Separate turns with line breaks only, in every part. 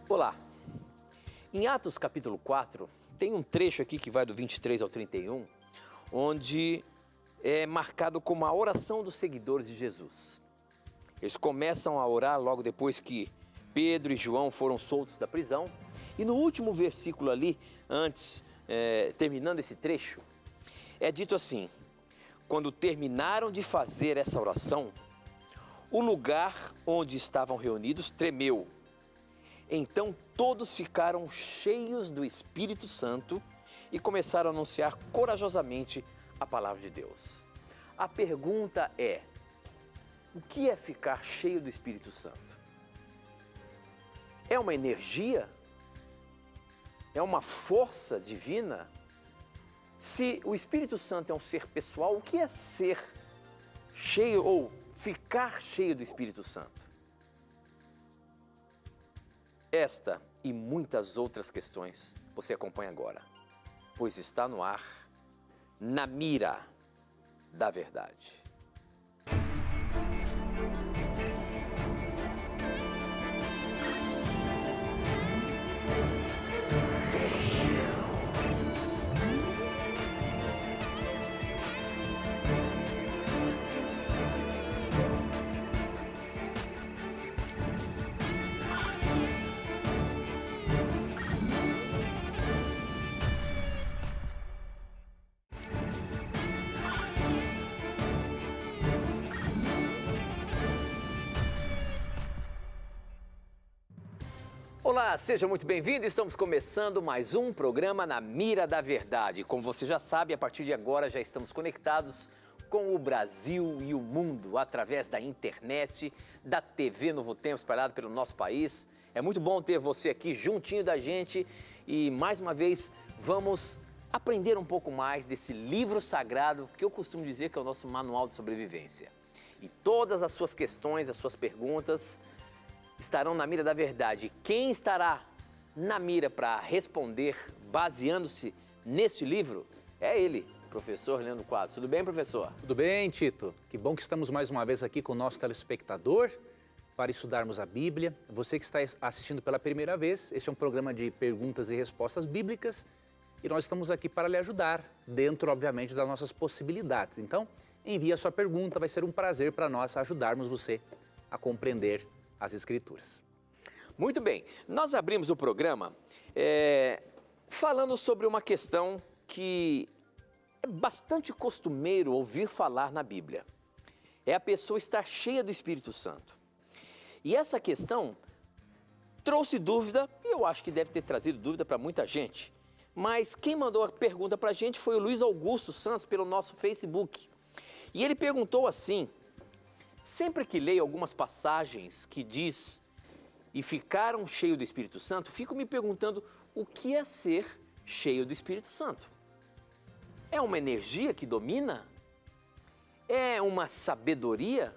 Olá! Em Atos capítulo 4, tem um trecho aqui que vai do 23 ao 31, onde é marcado como a oração dos seguidores de Jesus. Eles começam a orar logo depois que Pedro e João foram soltos da prisão. E no último versículo ali, terminando esse trecho, é dito assim: quando terminaram de fazer essa oração, o lugar onde estavam reunidos tremeu. Então todos ficaram cheios do Espírito Santo e começaram a anunciar corajosamente a palavra de Deus. A pergunta é: o que é ficar cheio do Espírito Santo? É uma energia? É uma força divina? Se o Espírito Santo é um ser pessoal, o que é ser cheio ou ficar cheio do Espírito Santo? Esta e muitas outras questões você acompanha agora, pois está no ar, Na Mira da Verdade. Olá, seja muito bem-vindo. Estamos começando mais um programa Na Mira da Verdade. Como você já sabe, a partir de agora já estamos conectados com o Brasil e o mundo através da internet, da TV Novo Tempo espalhada pelo nosso país. É muito bom ter você aqui juntinho da gente e mais uma vez vamos aprender um pouco mais desse livro sagrado que eu costumo dizer que é o nosso manual de sobrevivência. E todas as suas questões, as suas perguntas estarão na mira da verdade. Quem estará na mira para responder, baseando-se neste livro, é ele, o professor Leandro Quadros. Tudo bem, professor?
Tudo bem, Tito? Que bom que estamos mais uma vez aqui com o nosso telespectador para estudarmos a Bíblia. Você que está assistindo pela primeira vez, este é um programa de perguntas e respostas bíblicas e nós estamos aqui para lhe ajudar, dentro, obviamente, das nossas possibilidades. Então, envie a sua pergunta, vai ser um prazer para nós ajudarmos você a compreender as Escrituras.
Muito bem, nós abrimos o programa falando sobre uma questão que é bastante costumeiro ouvir falar na Bíblia. É a pessoa estar cheia do Espírito Santo. E essa questão trouxe dúvida, e eu acho que deve ter trazido dúvida para muita gente. Mas quem mandou a pergunta para a gente foi o Luiz Augusto Santos pelo nosso Facebook. E ele perguntou assim: sempre que leio algumas passagens que diz e ficaram cheios do Espírito Santo, fico me perguntando o que é ser cheio do Espírito Santo. É uma energia que domina? É uma sabedoria?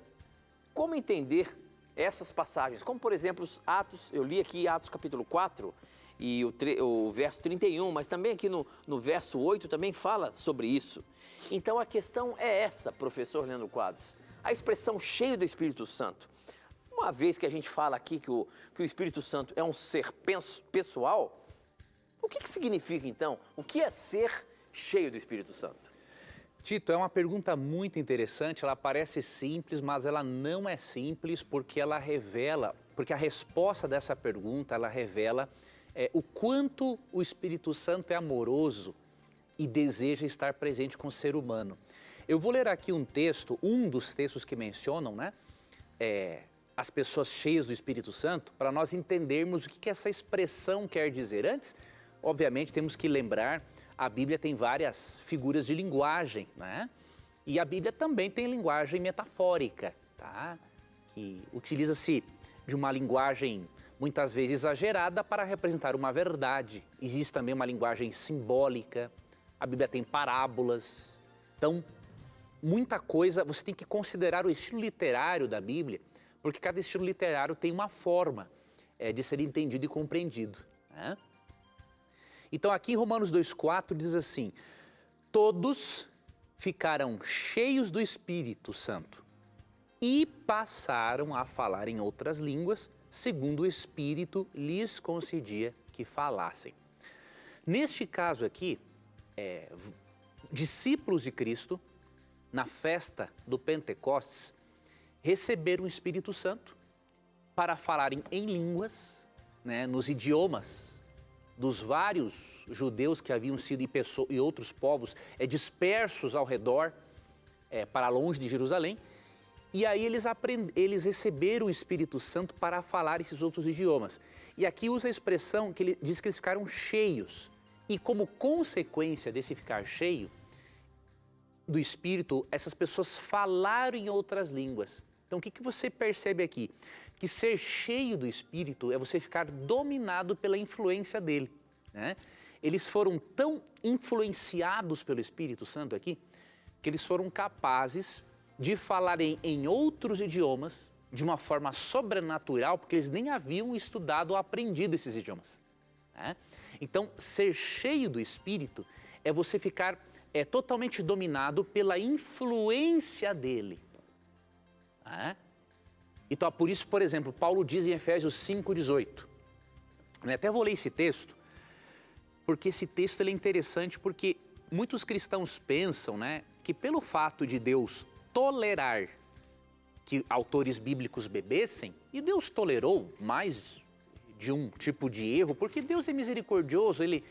Como entender essas passagens? Como, por exemplo, os Atos, eu li aqui Atos capítulo 4 e o verso 31, mas também aqui no verso 8 também fala sobre isso. Então a questão é essa, professor Leandro Quadros. A expressão cheio do Espírito Santo. Uma vez que a gente fala aqui que o Espírito Santo é um ser pessoal, o que significa então? O que é ser cheio do Espírito Santo?
Tito, é uma pergunta muito interessante, ela parece simples, mas ela não é simples porque porque a resposta dessa pergunta, ela revela o quanto o Espírito Santo é amoroso e deseja estar presente com o ser humano. Eu vou ler aqui um texto, um dos textos que mencionam, as pessoas cheias do Espírito Santo, para nós entendermos o que essa expressão quer dizer. Antes, obviamente, temos que lembrar, a Bíblia tem várias figuras de linguagem, né? E a Bíblia também tem linguagem metafórica, tá? Que utiliza-se de uma linguagem muitas vezes exagerada para representar uma verdade. Existe também uma linguagem simbólica, a Bíblia tem parábolas. Então, muita coisa, você tem que considerar o estilo literário da Bíblia, porque cada estilo literário tem uma forma de ser entendido e compreendido, né? Então aqui em Romanos 2,4 diz assim: todos ficaram cheios do Espírito Santo e passaram a falar em outras línguas, segundo o Espírito lhes concedia que falassem. Neste caso aqui, discípulos de Cristo, na festa do Pentecostes, receberam o Espírito Santo para falarem em línguas, né, nos idiomas dos vários judeus que haviam sido e outros povos dispersos ao redor, para longe de Jerusalém. E aí eles receberam o Espírito Santo para falar esses outros idiomas. E aqui usa a expressão que ele diz que eles ficaram cheios. E como consequência desse ficar cheio do Espírito, essas pessoas falaram em outras línguas. Então o que você percebe aqui? Que ser cheio do Espírito é você ficar dominado pela influência dele, né? Eles foram tão influenciados pelo Espírito Santo aqui, que eles foram capazes de falarem em outros idiomas de uma forma sobrenatural, porque eles nem haviam estudado ou aprendido esses idiomas, né? Então, ser cheio do Espírito é você ficar totalmente dominado pela influência dele, né? Então, por isso, por exemplo, Paulo diz em Efésios 5,18, né? Até vou ler esse texto, porque esse texto ele é interessante, porque muitos cristãos pensam, né, que pelo fato de Deus tolerar que autores bíblicos bebessem, e Deus tolerou mais de um tipo de erro, porque Deus é misericordioso, ele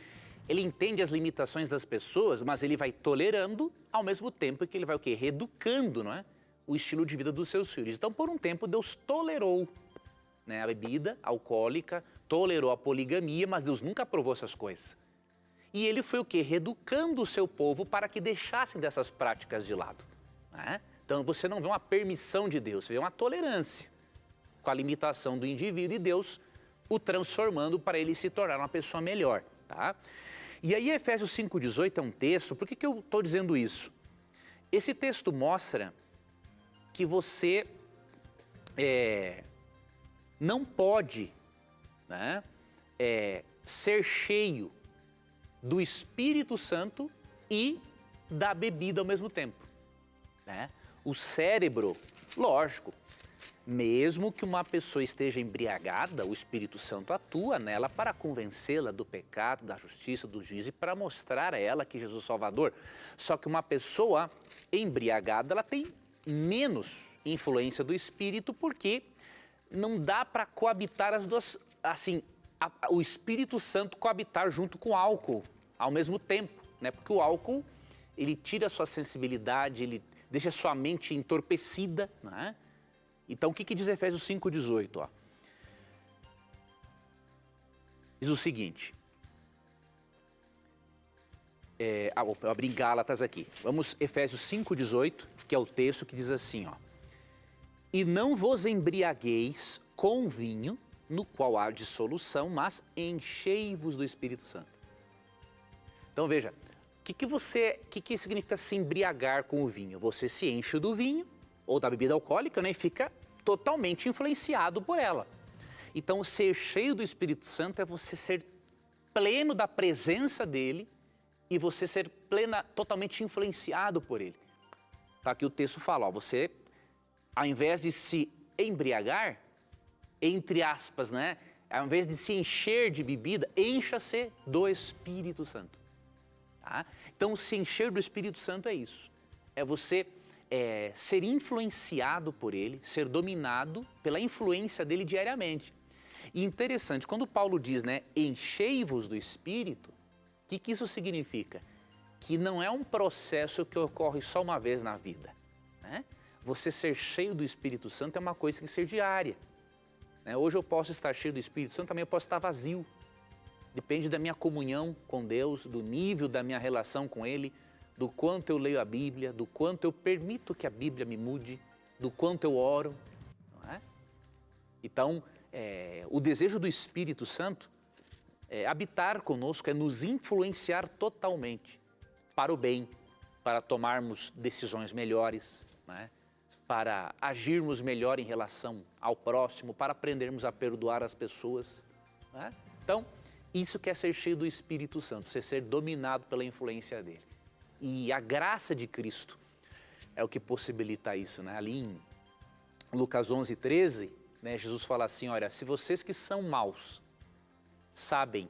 entende as limitações das pessoas, mas ele vai tolerando ao mesmo tempo que ele vai o quê? Reeducando, não é? O estilo de vida dos seus filhos. Então, por um tempo, Deus tolerou, né, a bebida alcoólica, tolerou a poligamia, mas Deus nunca aprovou essas coisas. E ele foi o quê? Reeducando o seu povo para que deixassem dessas práticas de lado, né? Então, você não vê uma permissão de Deus, você vê uma tolerância com a limitação do indivíduo e Deus o transformando para ele se tornar uma pessoa melhor, tá? E aí, Efésios 5,18 é um texto, por que eu estou dizendo isso? Esse texto mostra que você não pode, né, ser cheio do Espírito Santo e da bebida ao mesmo tempo, né? O cérebro, lógico, mesmo que uma pessoa esteja embriagada, o Espírito Santo atua nela para convencê-la do pecado, da justiça, do juízo e para mostrar a ela que Jesus é o Salvador. Só que uma pessoa embriagada, ela tem menos influência do Espírito, porque não dá para coabitar as duas, assim, o Espírito Santo coabitar junto com o álcool ao mesmo tempo, né? Porque o álcool, ele tira a sua sensibilidade, ele deixa a sua mente entorpecida, né? Então, o que diz Efésios 5,18? Diz o seguinte, eu abri em Gálatas aqui. Vamos, Efésios 5,18, que é o texto que diz assim, ó. E não vos embriagueis com vinho, no qual há dissolução, mas enchei-vos do Espírito Santo. Então, veja, o que significa se embriagar com o vinho? Você se enche do vinho, ou da bebida alcoólica, né, e fica totalmente influenciado por ela. Então, ser cheio do Espírito Santo é você ser pleno da presença dele e você ser totalmente influenciado por ele. Tá, aqui o texto fala, ó, você, ao invés de se embriagar, entre aspas, né, ao invés de se encher de bebida, encha-se do Espírito Santo. Tá? Então, se encher do Espírito Santo é isso. É você ser influenciado por ele, ser dominado pela influência dele diariamente. E interessante, quando Paulo diz, né, enchei-vos do Espírito, o que isso significa? Que não é um processo que ocorre só uma vez na vida, né? Você ser cheio do Espírito Santo é uma coisa que tem que ser diária, né? Hoje eu posso estar cheio do Espírito Santo, também eu posso estar vazio. Depende da minha comunhão com Deus, do nível da minha relação com Ele, do quanto eu leio a Bíblia, do quanto eu permito que a Bíblia me mude, do quanto eu oro, não é? Então, o desejo do Espírito Santo é habitar conosco, é nos influenciar totalmente para o bem, para tomarmos decisões melhores, né? Para agirmos melhor em relação ao próximo, para aprendermos a perdoar as pessoas, né? Então, isso que é ser cheio do Espírito Santo, você ser dominado pela influência dele. E a graça de Cristo é o que possibilita isso, né? Ali Lucas 11:13, né, Jesus fala assim, olha, se vocês que são maus sabem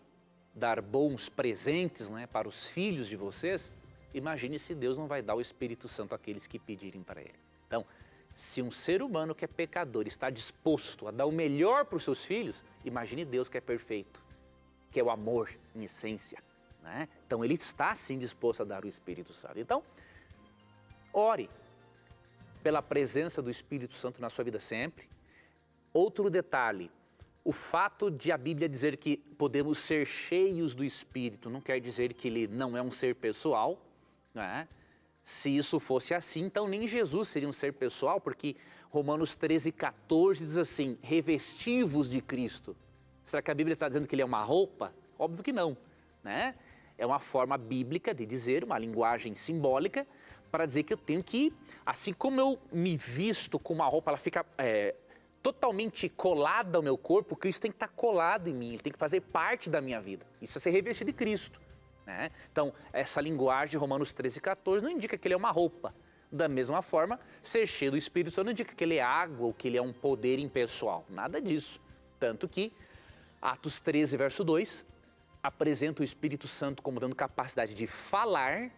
dar bons presentes, né, para os filhos de vocês, imagine se Deus não vai dar o Espírito Santo àqueles que pedirem para Ele. Então, se um ser humano que é pecador está disposto a dar o melhor para os seus filhos, imagine Deus que é perfeito, que é o amor em essência, né? Então, Ele está sim disposto a dar o Espírito Santo. Então, ore pela presença do Espírito Santo na sua vida sempre. Outro detalhe, o fato de a Bíblia dizer que podemos ser cheios do Espírito não quer dizer que Ele não é um ser pessoal, né? Se isso fosse assim, então nem Jesus seria um ser pessoal, porque Romanos 13:14 diz assim, revestivos de Cristo. Será que a Bíblia está dizendo que Ele é uma roupa? Óbvio que não, né? É uma forma bíblica de dizer, uma linguagem simbólica, para dizer que eu tenho que, assim como eu me visto com uma roupa, ela fica totalmente colada ao meu corpo, Cristo tem que estar colado em mim, Ele tem que fazer parte da minha vida. Isso é ser revestido de Cristo, né? Então, essa linguagem de Romanos 13:14 não indica que Ele é uma roupa. Da mesma forma, ser cheio do Espírito Santo não indica que Ele é água ou que Ele é um poder impessoal. Nada disso. Tanto que Atos 13, verso 2, apresenta o Espírito Santo como dando capacidade de falar.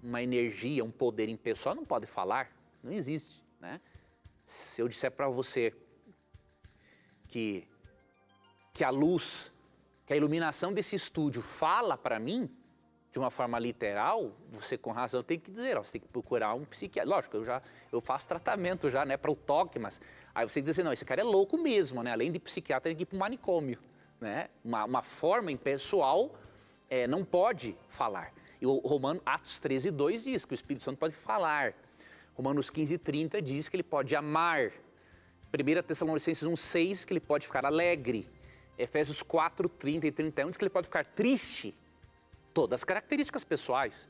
Uma energia, um poder impessoal não pode falar, não existe, né? Se eu disser para você que a luz, que a iluminação desse estúdio fala para mim, de uma forma literal, você com razão tem que dizer, ó, você tem que procurar um psiquiatra. Lógico, eu faço tratamento já, né, para o toque, mas aí você diz assim, não, esse cara é louco mesmo, né? Além de psiquiatra, tem que ir para um manicômio, né? Uma forma impessoal não pode falar. E o Atos 13:2 diz que o Espírito Santo pode falar. Romanos 15:30 diz que ele pode amar. 1 Tessalonicenses 1:6 que ele pode ficar alegre. Efésios 4:30 e 31 diz que ele pode ficar triste. Todas as características pessoais.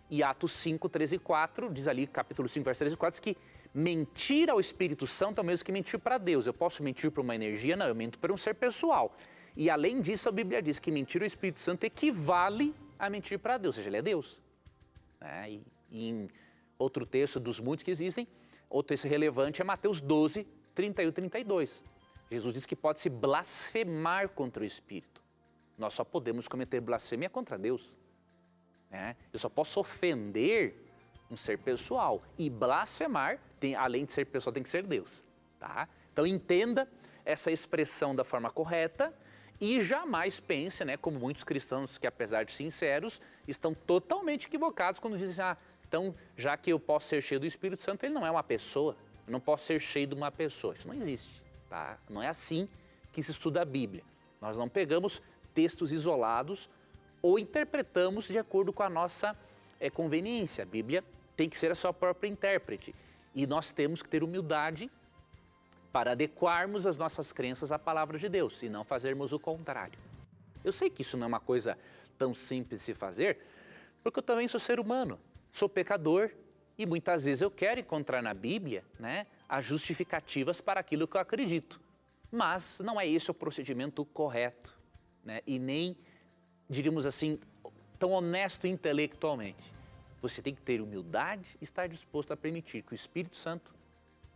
E Atos 5:13 e 4 diz ali, capítulo 5, verso 13 e 4, diz que mentir ao Espírito Santo é o mesmo que mentir para Deus. Eu posso mentir para uma energia? Não, eu minto para um ser pessoal. E além disso, a Bíblia diz que mentir ao Espírito Santo equivale a mentir para Deus, ou seja, Ele é Deus. E em outro texto dos muitos que existem, outro texto relevante é Mateus 12:31 e 32. Jesus diz que pode-se blasfemar contra o Espírito. Nós só podemos cometer blasfêmia contra Deus. Eu só posso ofender um ser pessoal. E blasfemar, além de ser pessoal, tem que ser Deus. Tá? Então entenda essa expressão da forma correta. E jamais pense, né, como muitos cristãos que, apesar de sinceros, estão totalmente equivocados quando dizem, então, já que eu posso ser cheio do Espírito Santo, ele não é uma pessoa, eu não posso ser cheio de uma pessoa. Isso não existe, tá? Não é assim que se estuda a Bíblia. Nós não pegamos textos isolados ou interpretamos de acordo com a nossa conveniência. A Bíblia tem que ser a sua própria intérprete. E nós temos que ter humildade para adequarmos as nossas crenças à palavra de Deus e não fazermos o contrário. Eu sei que isso não é uma coisa tão simples de se fazer, porque eu também sou ser humano, sou pecador e muitas vezes eu quero encontrar na Bíblia, né, as justificativas para aquilo que eu acredito. Mas não é esse o procedimento correto, né, e nem, diríamos assim, tão honesto intelectualmente. Você tem que ter humildade e estar disposto a permitir que o Espírito Santo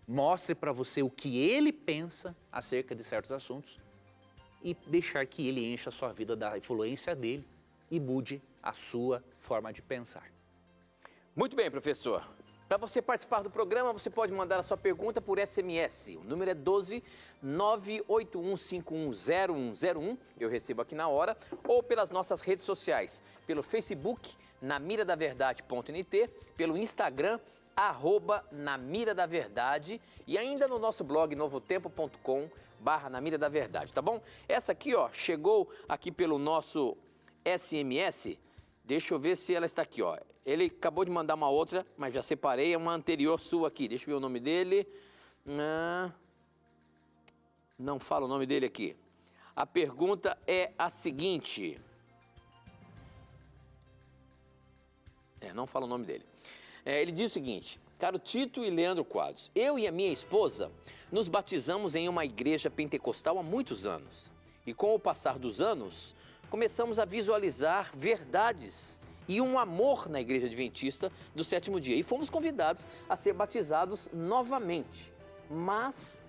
mostre para você o que ele pensa acerca de certos assuntos e deixar que ele encha a sua vida da influência dele e mude a sua forma de pensar.
Muito bem, professor. Para você participar do programa, você pode mandar a sua pergunta por SMS. O número é 12 981510101, eu recebo aqui na hora, ou pelas nossas redes sociais, pelo Facebook, namiradaverdade.nt, pelo Instagram, @namiradaverdade e ainda no nosso blog novotempo.com/namiradaverdade, tá bom? Essa aqui, ó, chegou aqui pelo nosso SMS. Deixa eu ver se ela está aqui, ó. Ele acabou de mandar uma outra, mas já separei, é uma anterior sua aqui. Deixa eu ver o nome dele. Não fala o nome dele aqui. A pergunta é a seguinte. Não fala o nome dele. Ele diz o seguinte: caro Tito e Leandro Quadros, eu e a minha esposa nos batizamos em uma igreja pentecostal há muitos anos. E com o passar dos anos, começamos a visualizar verdades e um amor na Igreja Adventista do Sétimo Dia. E fomos convidados a ser batizados novamente. Mas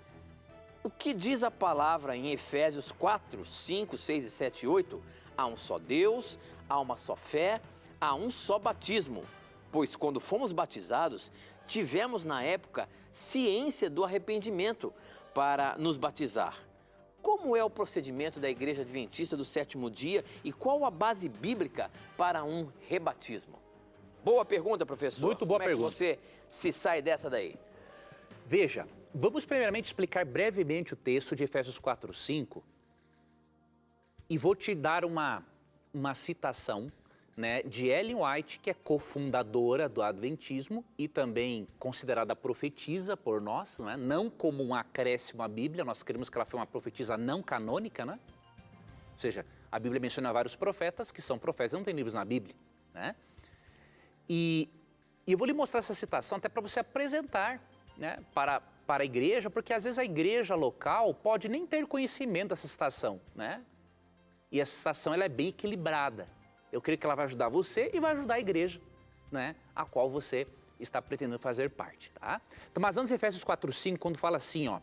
o que diz a palavra em Efésios 4, 5, 6 e 7 e 8? Há um só Deus, há uma só fé, há um só batismo. Pois quando fomos batizados, tivemos na época ciência do arrependimento para nos batizar. Como é o procedimento da Igreja Adventista do Sétimo Dia e qual a base bíblica para um rebatismo? Boa pergunta, professor.
Muito boa pergunta.
Como é que você se sai dessa daí?
Veja, vamos primeiramente explicar brevemente o texto de Efésios 4, 5 e vou te dar uma citação, né, de Ellen White, que é cofundadora do Adventismo e também considerada profetisa por nós, né? Não como um acréscimo à Bíblia, nós queremos que ela foi uma profetisa não canônica, né? Ou seja, a Bíblia menciona vários profetas que são profetas, não tem livros na Bíblia, né? E eu vou lhe mostrar essa citação até para você apresentar, né, para a igreja, porque às vezes a igreja local pode nem ter conhecimento dessa citação, né? E essa citação ela é bem equilibrada. Eu creio que ela vai ajudar você e vai ajudar a igreja, né, a qual você está pretendendo fazer parte, tá? Então, mas antes, Efésios 4, 5, quando fala assim, ó,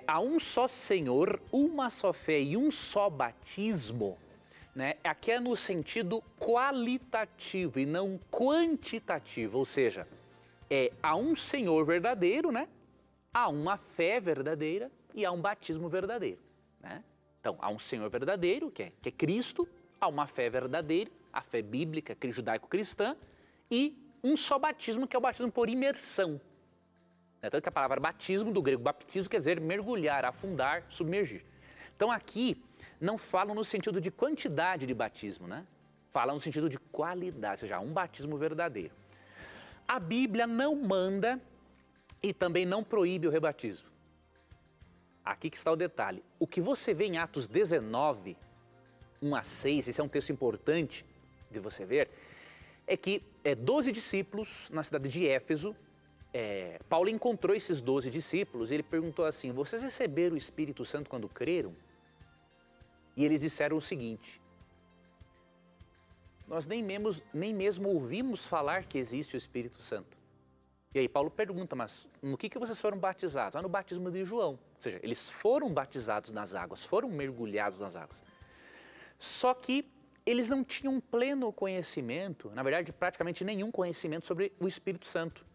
há um só Senhor, uma só fé e um só batismo, né? Aqui é no sentido qualitativo e não quantitativo, ou seja, há um Senhor verdadeiro, né? Há uma fé verdadeira e há um batismo verdadeiro, né? Então, há um Senhor verdadeiro, que é Cristo, há uma fé verdadeira, a fé bíblica, judaico-cristã, e um só batismo, que é o batismo por imersão. Tanto que a palavra batismo, do grego baptismo, quer dizer mergulhar, afundar, submergir. Então aqui não falam no sentido de quantidade de batismo, né? Falam no sentido de qualidade, ou seja, um batismo verdadeiro. A Bíblia não manda e também não proíbe o rebatismo. Aqui que está o detalhe. O que você vê em Atos 19, 1 a 6, esse é um texto importante de você ver, é que 12 discípulos na cidade de Éfeso, Paulo encontrou esses 12 discípulos e ele perguntou assim, vocês receberam o Espírito Santo quando creram? E eles disseram o seguinte, nós nem mesmo ouvimos falar que existe o Espírito Santo. E aí Paulo pergunta, mas no que vocês foram batizados? No batismo de João. Ou seja, eles foram batizados nas águas, foram mergulhados nas águas. Só que eles não tinham pleno conhecimento, na verdade praticamente nenhum conhecimento sobre o Espírito Santo.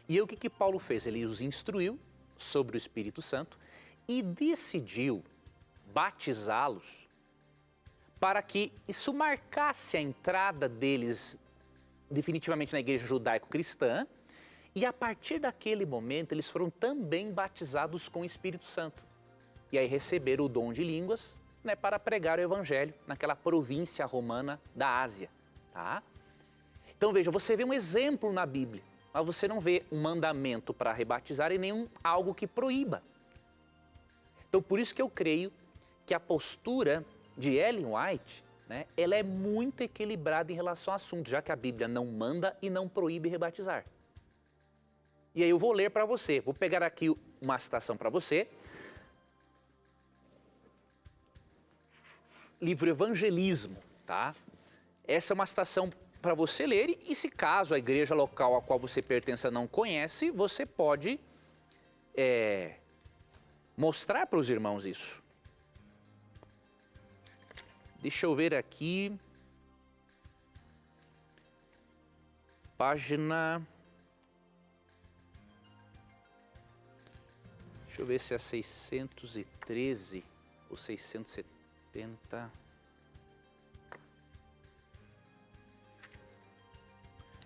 E aí o que Paulo fez? Ele os instruiu sobre o Espírito Santo e decidiu batizá-los para que isso marcasse a entrada deles definitivamente na igreja judaico-cristã e a partir daquele momento eles foram também batizados com o Espírito Santo. E aí receberam o dom de línguas, né, para pregar o evangelho naquela província romana da Ásia, tá? Então veja, você vê um exemplo na Bíblia, mas você não vê um mandamento para rebatizar e nem algo que proíba. Então por isso que eu creio que a postura de Ellen White, né, ela é muito equilibrada em relação ao assunto, já que a Bíblia não manda e não proíbe rebatizar. E aí eu vou ler para você, vou pegar aqui uma citação para você. Livro Evangelismo, tá? Essa é uma citação para você ler e se caso a igreja local a qual você pertence não conhece, você pode mostrar para os irmãos isso. Deixa eu ver aqui. Página... Deixa eu ver se é 613 ou 670.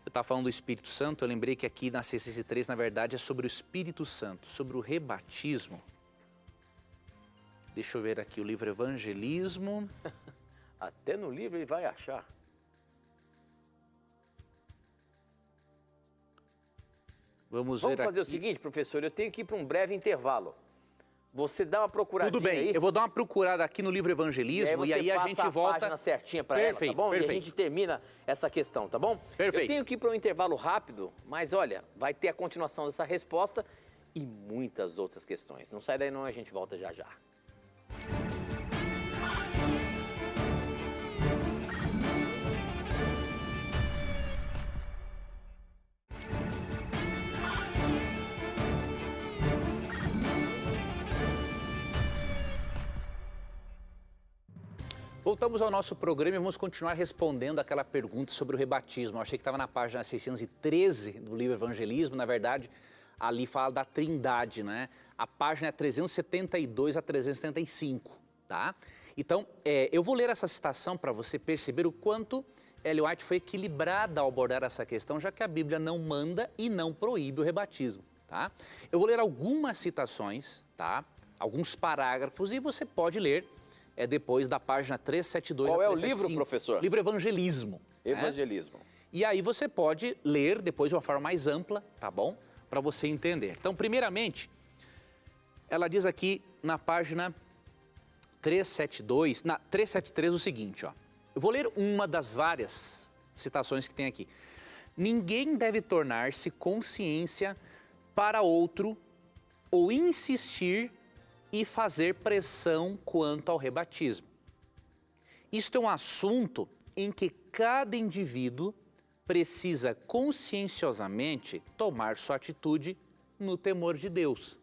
Eu estava falando do Espírito Santo, eu lembrei que aqui na 603, na verdade, é sobre o Espírito Santo, sobre o rebatismo. Deixa eu ver aqui o livro Evangelismo.
Até no livro ele vai achar.
Vamos
fazer
aqui.
O seguinte, professor, eu tenho que ir para um breve intervalo. Você dá uma procuradinha.
Tudo bem,
aí.
Eu vou dar uma procurada aqui no livro Evangelismo e aí a gente volta...
a página certinha para ela, tá bom?
Perfeito.
E a gente termina essa questão, tá bom?
Perfeito.
Eu tenho que ir para um intervalo rápido, mas olha, vai ter a continuação dessa resposta e muitas outras questões. Não sai daí não, a gente volta já já.
Voltamos ao nosso programa e vamos continuar respondendo aquela pergunta sobre o rebatismo. Eu achei que estava na página 613 do livro Evangelismo. Na verdade, ali fala da Trindade, né? A página é 372 a 375, tá? Então, eu vou ler essa citação para você perceber o quanto Ellen White foi equilibrada ao abordar essa questão, já que a Bíblia não manda e não proíbe o rebatismo, tá? Eu vou ler algumas citações, tá? Alguns parágrafos e você pode ler depois da página 372
Qual
a
é o
375.
livro, professor?
Livro Evangelismo.
Evangelismo.
Né? E aí você pode ler depois de uma forma mais ampla, tá bom? Para você entender. Então, primeiramente, ela diz aqui na página 373 o seguinte, ó. Eu vou ler uma das várias citações que tem aqui. Ninguém deve tornar-se consciência para outro ou insistir e fazer pressão quanto ao rebatismo. Isto é um assunto em que cada indivíduo precisa conscienciosamente tomar sua atitude no temor de Deus.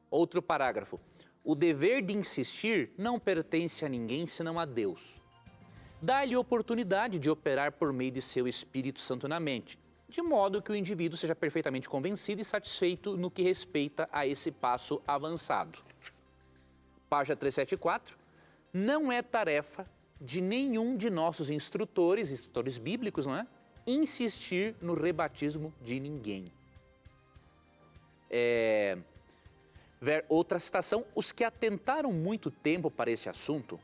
Outro parágrafo. O dever de insistir não pertence a ninguém senão a Deus. Dá-lhe oportunidade de operar por meio de seu Espírito Santo na mente, de modo que o indivíduo seja perfeitamente convencido e satisfeito no que respeita a esse passo avançado. Página 374. Não é tarefa de nenhum de nossos instrutores bíblicos, não é? Insistir no rebatismo de ninguém. Outra citação. Os que atentaram muito tempo para esse assunto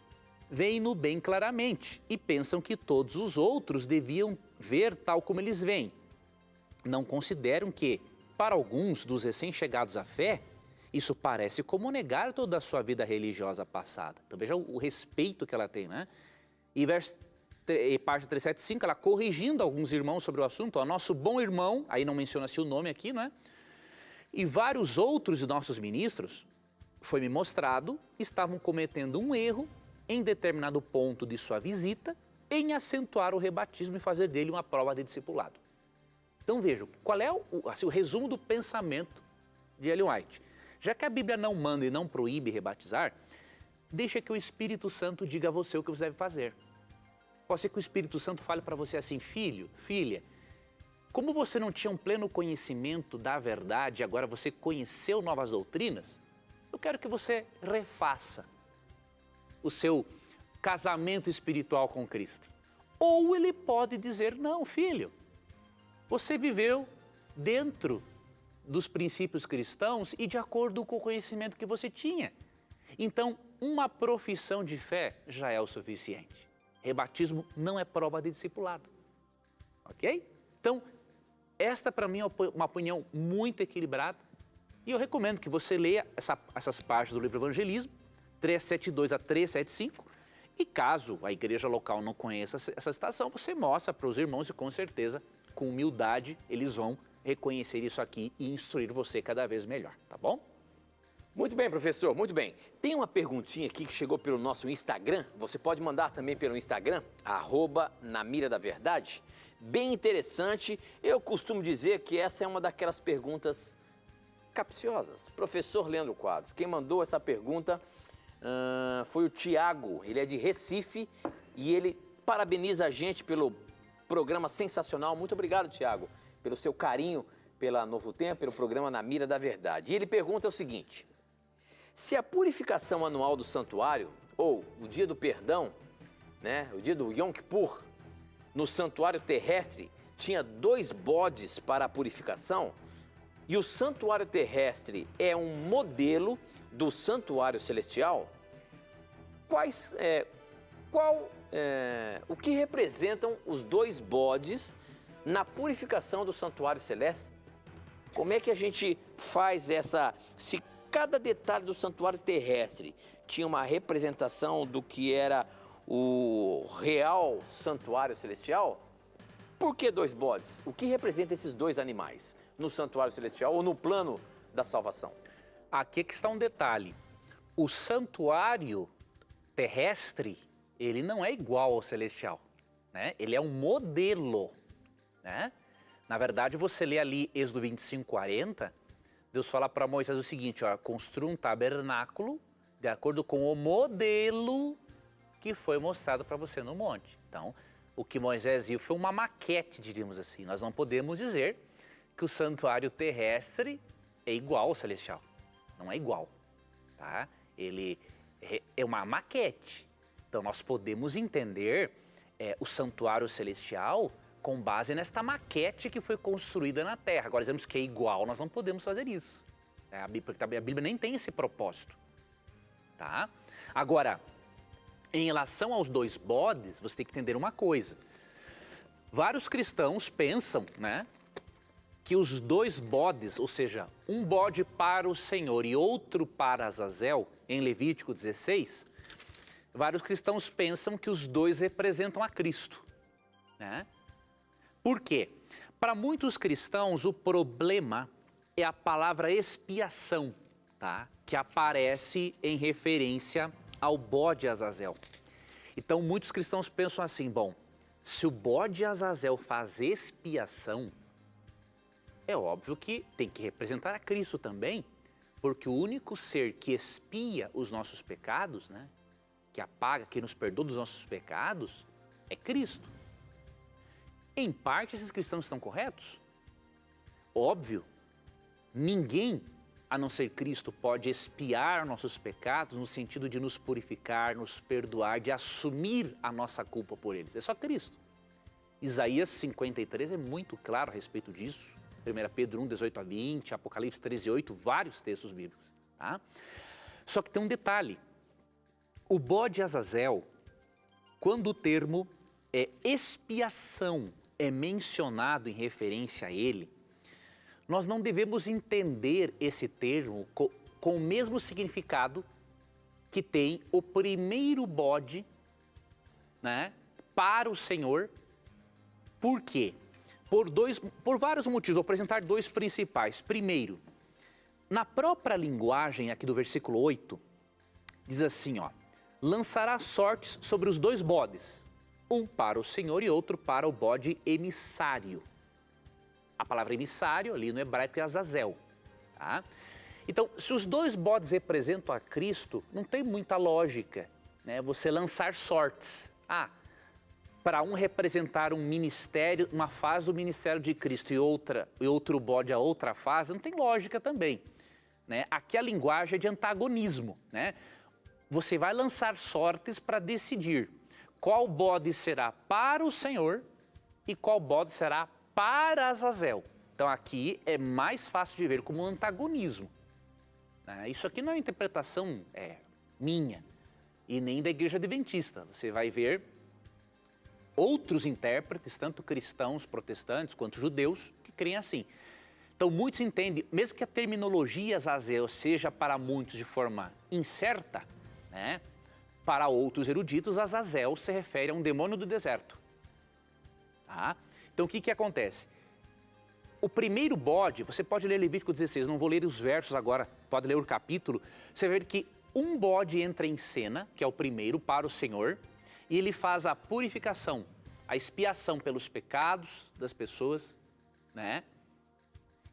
veem-no bem claramente e pensam que todos os outros deviam ver tal como eles veem. Não consideram que, para alguns dos recém-chegados à fé, isso parece como negar toda a sua vida religiosa passada. Então veja o respeito que ela tem, né? E página 375, ela corrigindo alguns irmãos sobre o assunto, ó, nosso bom irmão, aí não menciona-se o nome aqui, né? E vários outros de nossos ministros, foi-me mostrado, estavam cometendo um erro em determinado ponto de sua visita, em acentuar o rebatismo e fazer dele uma prova de discipulado. Então vejam, qual é o resumo do pensamento de Ellen White? Já que a Bíblia não manda e não proíbe rebatizar, deixa que o Espírito Santo diga a você o que você deve fazer. Pode ser que o Espírito Santo fale para você assim, filho, filha, como você não tinha um pleno conhecimento da verdade, agora você conheceu novas doutrinas, eu quero que você refaça o seu casamento espiritual com Cristo. Ou ele pode dizer, não, filho, você viveu dentro dos princípios cristãos e de acordo com o conhecimento que você tinha. Então, uma profissão de fé já é o suficiente. Rebatismo não é prova de discipulado. Ok? Então, esta para mim é uma opinião muito equilibrada e eu recomendo que você leia essas páginas do livro Evangelismo, 372 a 375, e caso a igreja local não conheça essa citação, você mostra para os irmãos e com certeza, com humildade, eles vão reconhecer isso aqui e instruir você cada vez melhor, tá bom?
Muito bem, professor, muito bem. Tem uma perguntinha aqui que chegou pelo nosso Instagram, você pode mandar também pelo Instagram, @namiradaverdade. Bem interessante, eu costumo dizer que essa é uma daquelas perguntas capciosas. Professor Leandro Quadros, quem mandou essa pergunta foi o Tiago, ele é de Recife e ele parabeniza a gente pelo programa sensacional. Muito obrigado, Tiago, pelo seu carinho pela Novo Tempo, pelo programa Na Mira da Verdade. E ele pergunta o seguinte: se a purificação anual do santuário, ou o dia do perdão, né, o dia do Yom Kippur, no santuário terrestre, tinha 2 bodes para a purificação, e o santuário terrestre é um modelo do santuário celestial, o que representam os 2 bodes na purificação do santuário celeste? Como é que a gente faz se cada detalhe do santuário terrestre tinha uma representação do que era o real santuário celestial, por que 2 bodes? O que representa esses 2 animais no santuário celestial ou no plano da salvação?
Aqui que está um detalhe. O santuário terrestre, ele não é igual ao celestial, né? Ele é um modelo, né? Na verdade, você lê ali Êxodo 25:40, Deus fala para Moisés o seguinte, ó, construa um tabernáculo de acordo com o modelo que foi mostrado para você no monte. Então, o que Moisés viu foi uma maquete, diríamos assim. Nós não podemos dizer que o santuário terrestre é igual ao celestial. Não é igual, tá? Ele é uma maquete. Então, nós podemos entender o santuário celestial com base nesta maquete que foi construída na Terra. Agora, dizemos que é igual, nós não podemos fazer isso. Porque a Bíblia nem tem esse propósito, tá? Agora, em relação aos 2 bodes, você tem que entender uma coisa. Vários cristãos pensam, né, que os 2 bodes, ou seja, um bode para o Senhor e outro para Azazel, em Levítico 16, vários cristãos pensam que os 2 representam a Cristo, né? Por quê? Para muitos cristãos, o problema é a palavra expiação, tá? Que aparece em referência ao bode Azazel. Então, muitos cristãos pensam assim, bom, se o bode Azazel faz expiação, é óbvio que tem que representar a Cristo também, porque o único ser que expia os nossos pecados, né, que apaga, que nos perdoa dos nossos pecados, é Cristo. Em parte, esses cristãos estão corretos. Óbvio, ninguém, a não ser Cristo, pode expiar nossos pecados no sentido de nos purificar, nos perdoar, de assumir a nossa culpa por eles. É só Cristo. Isaías 53 é muito claro a respeito disso. 1 Pedro 1, 18 a 20, Apocalipse 13, 8, vários textos bíblicos. Tá? Só que tem um detalhe. O bode Azazel, quando o termo expiação é mencionado em referência a ele, nós não devemos entender esse termo com o mesmo significado que tem o primeiro bode, né, para o Senhor. Por quê? Por vários motivos. Vou apresentar 2 principais. Primeiro, na própria linguagem aqui do versículo 8, diz assim, ó, lançará sortes sobre os 2 bodes, um para o Senhor e outro para o bode emissário. A palavra emissário ali no hebraico é Azazel, tá? Então, se os 2 bodes representam a Cristo, não tem muita lógica, né, você lançar sortes. Para um representar um ministério, uma fase do ministério de Cristo e outro bode a outra fase, não tem lógica também, né? Aqui a linguagem é de antagonismo, né? Você vai lançar sortes para decidir qual bode será para o Senhor e qual bode será para Azazel. Então aqui é mais fácil de ver como um antagonismo, né? Isso aqui não é uma interpretação minha e nem da Igreja Adventista. Você vai ver outros intérpretes, tanto cristãos, protestantes, quanto judeus, que creem assim. Então muitos entendem, mesmo que a terminologia Azazel seja para muitos de forma incerta, né? Para outros eruditos, Azazel se refere a um demônio do deserto. Tá? Então o que acontece? O primeiro bode, você pode ler Levítico 16, não vou ler os versos agora, pode ler o capítulo, você vai ver que um bode entra em cena, que é o primeiro para o Senhor, e ele faz a purificação, a expiação pelos pecados das pessoas, né?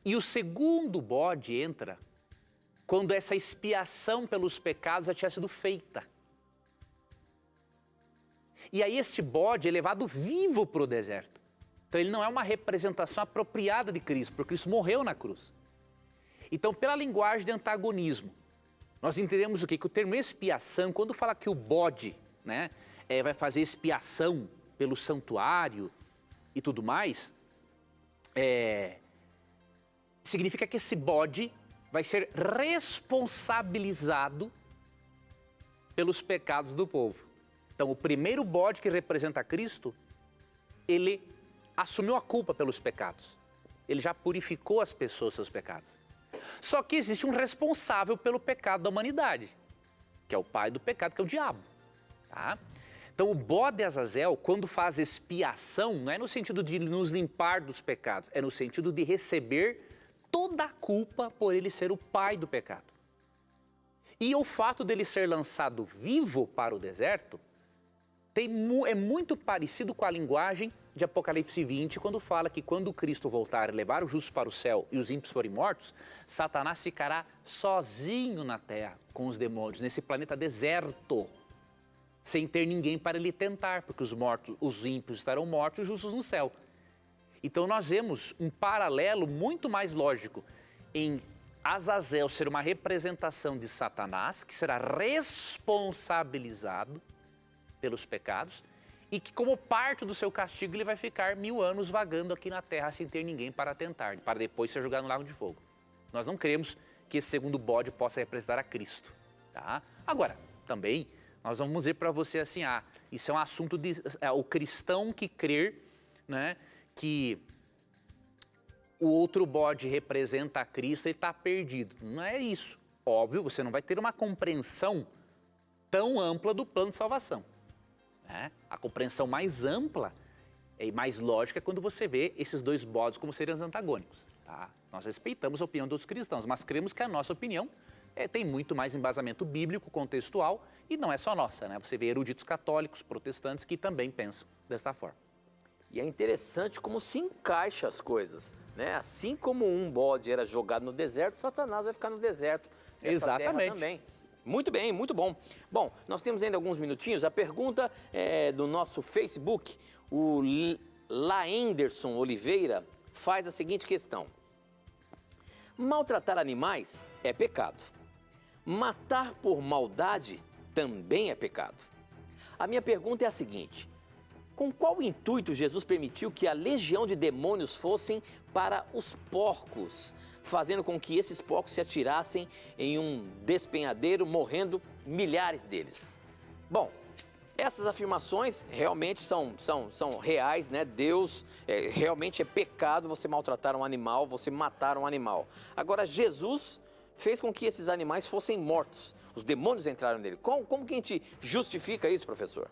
E o segundo bode entra quando essa expiação pelos pecados já tinha sido feita. E aí este bode é levado vivo para o deserto. Então ele não é uma representação apropriada de Cristo, porque Cristo morreu na cruz. Então, pela linguagem de antagonismo, nós entendemos o quê? Que o termo expiação, quando fala que o bode, né, vai fazer expiação pelo santuário e tudo mais, significa que esse bode vai ser responsabilizado pelos pecados do povo. Então, o primeiro bode que representa Cristo, ele assumiu a culpa pelos pecados. Ele já purificou as pessoas dos seus pecados. Só que existe um responsável pelo pecado da humanidade, que é o pai do pecado, que é o diabo. Tá? Então, o bode Azazel, quando faz expiação, não é no sentido de nos limpar dos pecados, é no sentido de receber toda a culpa por ele ser o pai do pecado. E o fato dele ser lançado vivo para o deserto é muito parecido com a linguagem de Apocalipse 20, quando fala que quando Cristo voltar e levar os justos para o céu e os ímpios forem mortos, Satanás ficará sozinho na terra com os demônios, nesse planeta deserto. sem ter ninguém para ele tentar, porque os ímpios estarão mortos e os justos no céu. Então nós vemos um paralelo muito mais lógico em Azazel ser uma representação de Satanás, que será responsabilizado pelos pecados, e que como parte do seu castigo ele vai ficar 1000 anos vagando aqui na terra sem ter ninguém para tentar, para depois ser jogado no lago de fogo. Nós não cremos que esse segundo bode possa representar a Cristo. Tá? Agora, também, nós vamos dizer para você assim, isso é um assunto de o cristão que crer, né, que o outro bode representa a Cristo, ele está perdido. Não é isso. Óbvio, você não vai ter uma compreensão tão ampla do plano de salvação. Né? A compreensão mais ampla e mais lógica é quando você vê esses dois bodes como seres antagônicos. Tá? Nós respeitamos a opinião dos cristãos, mas cremos que a nossa opinião tem muito mais embasamento bíblico, contextual, e não é só nossa. Né? Você vê eruditos católicos, protestantes, que também pensam desta forma.
E é interessante como se encaixa as coisas. Né? Assim como um bode era jogado no deserto, Satanás vai ficar no deserto.
Exatamente.
Também. Muito bem, muito bom. Bom, nós temos ainda alguns minutinhos. A pergunta é do nosso Facebook. O Laenderson Oliveira faz a seguinte questão. Maltratar animais é pecado. Matar por maldade também é pecado. A minha pergunta é a seguinte. Com qual intuito Jesus permitiu que a legião de demônios fossem para os porcos, fazendo com que esses porcos se atirassem em um despenhadeiro, morrendo milhares deles? Bom, essas afirmações realmente são reais, né? Deus, realmente é pecado você maltratar um animal, você matar um animal. Agora, Jesus fez com que esses animais fossem mortos. Os demônios entraram nele. Como que a gente justifica isso, professor?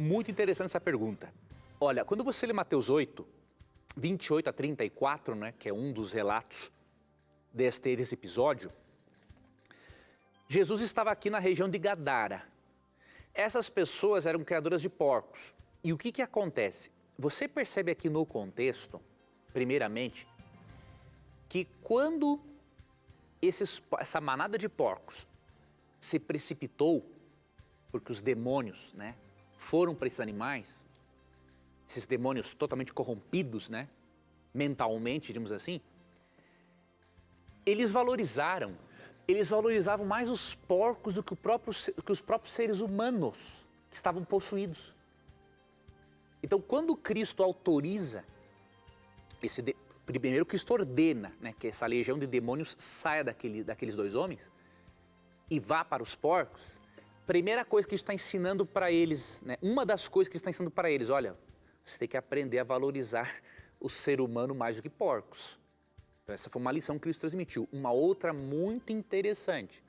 Muito interessante essa pergunta. Olha, quando você lê Mateus 8, 28 a 34, né, que é um dos relatos desse episódio, Jesus estava aqui na região de Gadara. Essas pessoas eram criadoras de porcos. E o que acontece? Você percebe aqui no contexto, primeiramente, que quando essa manada de porcos se precipitou, porque os demônios, né, foram para esses animais, esses demônios totalmente corrompidos, né, mentalmente, digamos assim, eles valorizavam mais os porcos do que os próprios seres humanos que estavam possuídos. Então, quando Cristo autoriza, primeiro Cristo ordena, né, que essa legião de demônios saia daqueles dois homens e vá para os porcos, primeira coisa que Cristo está ensinando para eles, né, uma das coisas que Cristo está ensinando para eles, olha, você tem que aprender a valorizar o ser humano mais do que porcos. Então, essa foi uma lição que Cristo transmitiu. Uma outra muito interessante.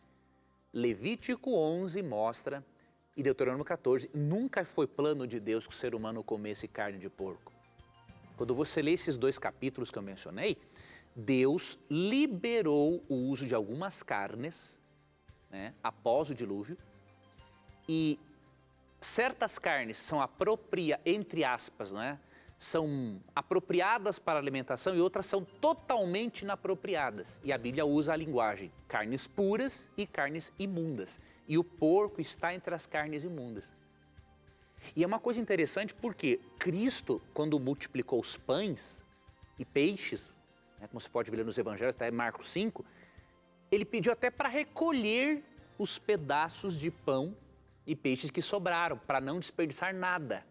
Levítico 11 mostra, e Deuteronômio 14, nunca foi plano de Deus que o ser humano comesse carne de porco. Quando você lê esses dois capítulos que eu mencionei, Deus liberou o uso de algumas carnes, né, após o dilúvio, e certas carnes são entre aspas, né, são apropriadas para alimentação e outras são totalmente inapropriadas. E a Bíblia usa a linguagem carnes puras e carnes imundas. E o porco está entre as carnes imundas. E é uma coisa interessante porque Cristo, quando multiplicou os pães e peixes, né, como se pode ver nos evangelhos, até Marcos 5, ele pediu até para recolher os pedaços de pão e peixes que sobraram, para não desperdiçar nada.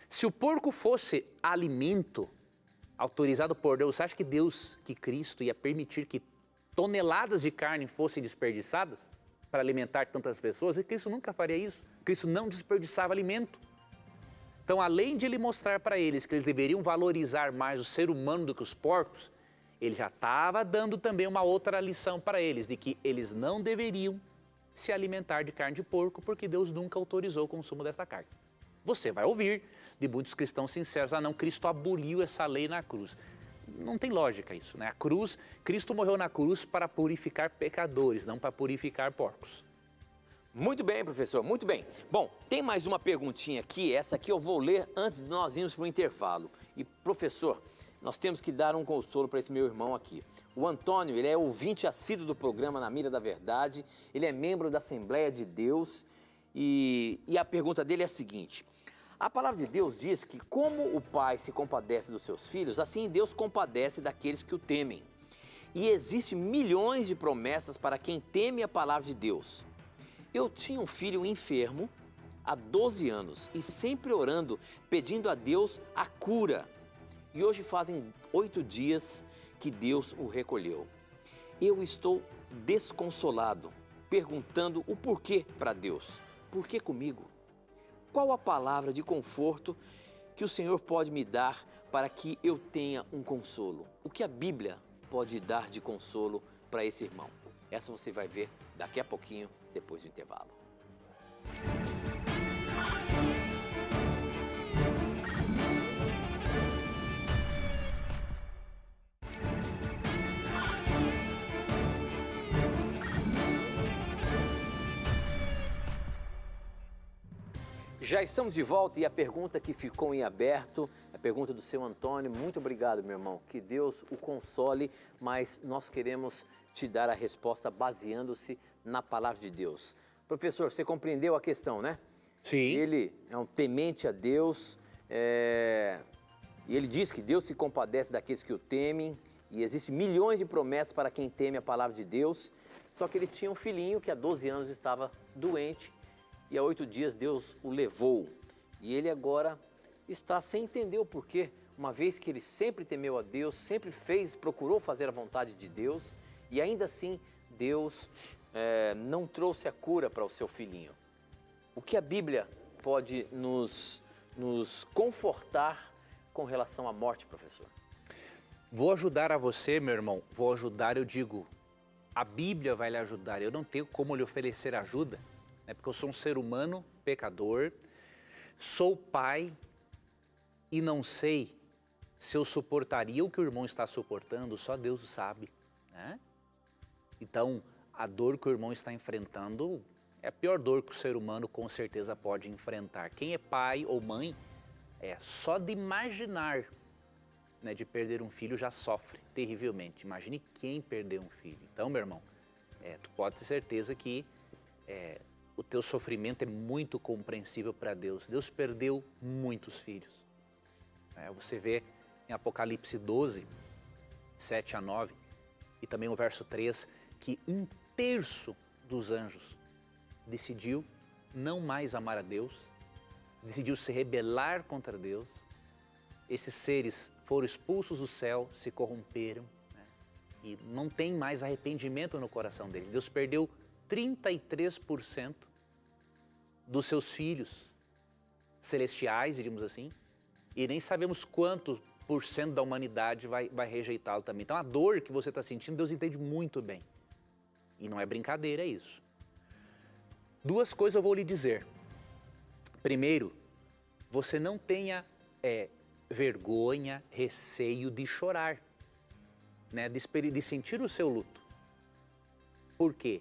Se o porco fosse alimento autorizado por Deus, você acha que Cristo ia permitir que toneladas de carne fossem desperdiçadas para alimentar tantas pessoas? E Cristo nunca faria isso. Cristo não desperdiçava alimento. Então, além de ele mostrar para eles que eles deveriam valorizar mais o ser humano do que os porcos, ele já estava dando também uma outra lição para eles, de que eles não deveriam se alimentar de carne de porco, porque Deus nunca autorizou o consumo desta carne. Você vai ouvir de muitos cristãos sinceros, não, Cristo aboliu essa lei na cruz. Não tem lógica isso, né? A cruz, Cristo morreu na cruz para purificar pecadores, não para purificar porcos.
Muito bem, professor, muito bem. Bom, tem mais uma perguntinha aqui, essa aqui eu vou ler antes de nós irmos para o intervalo. E, professor, nós temos que dar um consolo para esse meu irmão aqui. O Antônio, ele é ouvinte assíduo do programa Na Mira da Verdade, ele é membro da Assembleia de Deus E a pergunta dele é a seguinte: a palavra de Deus diz que como o pai se compadece dos seus filhos, assim Deus compadece daqueles que o temem. E existem milhões de promessas para quem teme a palavra de Deus. Eu tinha um filho enfermo há 12 anos e sempre orando, pedindo a Deus a cura. E hoje fazem 8 dias que Deus o recolheu. Eu estou desconsolado, perguntando o porquê para Deus. Por que comigo? Qual a palavra de conforto que o Senhor pode me dar para que eu tenha um consolo? O que a Bíblia pode dar de consolo para esse irmão? Essa você vai ver daqui a pouquinho, depois do intervalo. Já estamos de volta e a pergunta que ficou em aberto, a pergunta do seu Antônio. Muito obrigado, meu irmão. Que Deus o console, mas nós queremos te dar a resposta baseando-se na palavra de Deus. Professor, você compreendeu a questão, né?
Sim.
Ele é um temente a Deus, e ele diz que Deus se compadece daqueles que o temem, e existem milhões de promessas para quem teme a palavra de Deus, só que ele tinha um filhinho que há 12 anos estava doente, e há 8 dias Deus o levou. E ele agora está sem entender o porquê, uma vez que ele sempre temeu a Deus, sempre procurou fazer a vontade de Deus, e ainda assim Deus não trouxe a cura para o seu filhinho. O que a Bíblia pode nos confortar com relação à morte, professor?
Vou ajudar a você, meu irmão. Vou ajudar, eu digo, a Bíblia vai lhe ajudar. Eu não tenho como lhe oferecer ajuda, né? Porque eu sou um ser humano, pecador, sou pai e não sei se eu suportaria o que o irmão está suportando, só Deus o sabe, né? Então, a dor que o irmão está enfrentando é a pior dor que o ser humano com certeza pode enfrentar. Quem é pai ou mãe, só de imaginar, né, de perder um filho já sofre terrivelmente. Imagine quem perdeu um filho. Então, meu irmão, tu pode ter certeza que o teu sofrimento é muito compreensível para Deus. Deus perdeu muitos filhos. Você vê em Apocalipse 12, 7 a 9, e também o verso 3, que 1/3 dos anjos decidiu não mais amar a Deus, decidiu se rebelar contra Deus. Esses seres foram expulsos do céu, se corromperam, né? E não tem mais arrependimento no coração deles. Deus perdeu 33% dos seus filhos celestiais, diríamos assim, e nem sabemos quanto por cento da humanidade vai rejeitá-lo também. Então a dor que você está sentindo, Deus entende muito bem. E não é brincadeira isso. 2 coisas eu vou lhe dizer. Primeiro, você não tenha vergonha, receio de chorar, né? De sentir o seu luto. Por quê?